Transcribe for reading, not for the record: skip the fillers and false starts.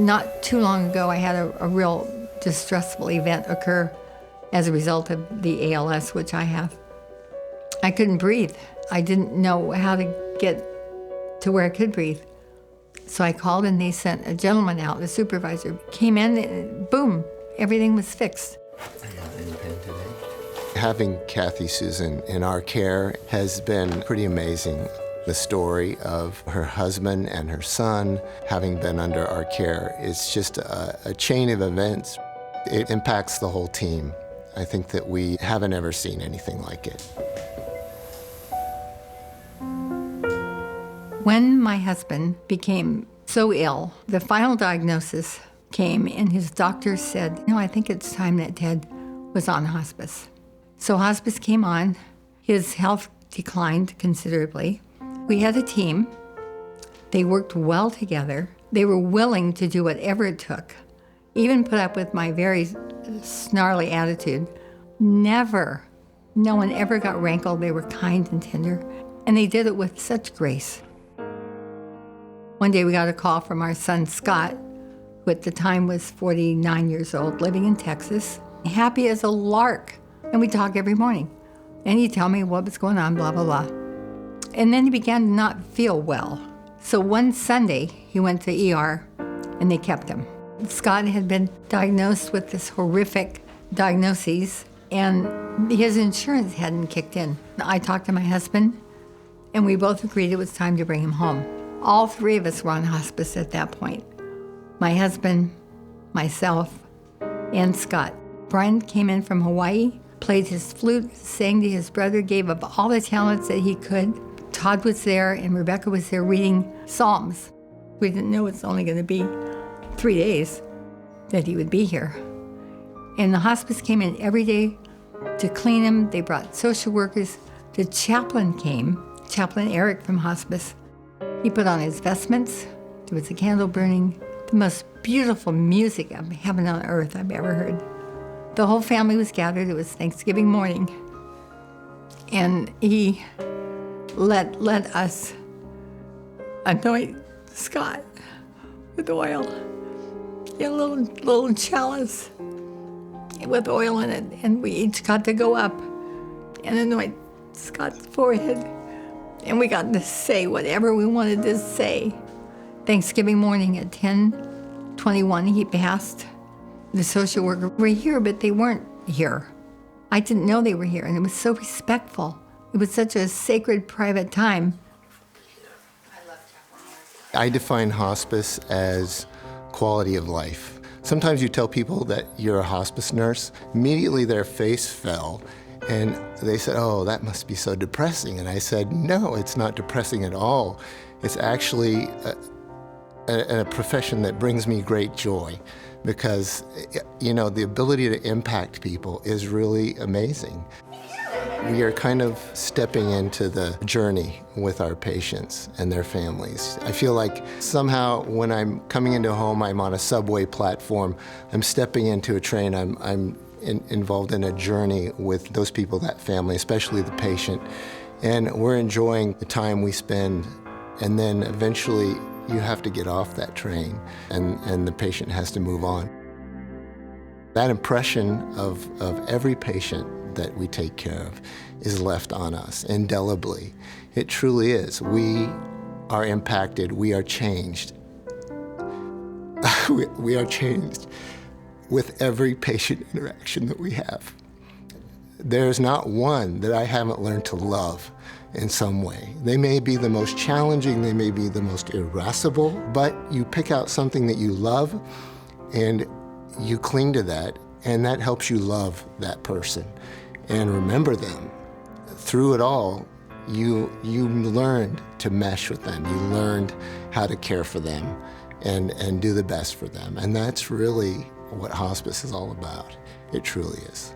Not too long ago, I had a real distressful event occur as a result of the ALS, which I have. I couldn't breathe. I didn't know how to get to where I could breathe. So I called and they sent a gentleman out, the supervisor. Came in and boom, everything was fixed. Having Kathy Susan in our care has been pretty amazing. The story of her husband and her son having been under our care is just a chain of events. It impacts the whole team. I think that we haven't ever seen anything like it. When my husband became so ill, the final diagnosis came and his doctor said, I think it's time that Ted was on hospice. So hospice came on. His health declined considerably. We had a team. They worked well together. They were willing to do whatever it took, even put up with my very snarly attitude. No one ever got rankled. They were kind and tender, and they did it with such grace. One day we got a call from our son, Scott, who at the time was 49 years old, living in Texas, happy as a lark. And we talk every morning. And he'd tell me what was going on, blah, blah, blah. And then he began to not feel well. So one Sunday, he went to ER, and they kept him. Scott had been diagnosed with this horrific diagnosis, and his insurance hadn't kicked in. I talked to my husband, and we both agreed it was time to bring him home. All three of us were on hospice at that point. My husband, myself, and Scott. Brian came in from Hawaii, played his flute, sang to his brother, gave up all the talents that he could. Todd was there and Rebecca was there reading Psalms. We didn't know it was only going to be 3 days that he would be here. And the hospice came in every day to clean him. They brought social workers. The chaplain came, Chaplain Eric from hospice. He put on his vestments. There was a candle burning. The most beautiful music of heaven on earth I've ever heard. The whole family was gathered. It was Thanksgiving morning. And he let us anoint Scott with oil in a little chalice with oil in it. And we each got to go up and anoint Scott's forehead. And we got to say whatever we wanted to say. Thanksgiving morning at 10:21, he passed. The social worker were here, but they weren't here. I didn't know they were here, and it was so respectful. It was such a sacred, private time. I define hospice as quality of life. Sometimes you tell people that you're a hospice nurse, immediately their face fell, and they said, oh, that must be so depressing. And I said, no, it's not depressing at all. It's actually a profession that brings me great joy. Because, the ability to impact people is really amazing. We are kind of stepping into the journey with our patients and their families. I feel like somehow when I'm coming into a home, I'm on a subway platform, I'm stepping into a train, I'm involved in a journey with those people, that family, especially the patient. And we're enjoying the time we spend, and then eventually you have to get off that train, and the patient has to move on. That impression of every patient that we take care of is left on us indelibly. It truly is. We are impacted. We are changed. We are changed with every patient interaction that we have. There's not one that I haven't learned to love in some way. They may be the most challenging, they may be the most irascible, but you pick out something that you love and you cling to that, and that helps you love that person and remember them. Through it all, you learned to mesh with them. You learned how to care for them and do the best for them. And that's really what hospice is all about. It truly is.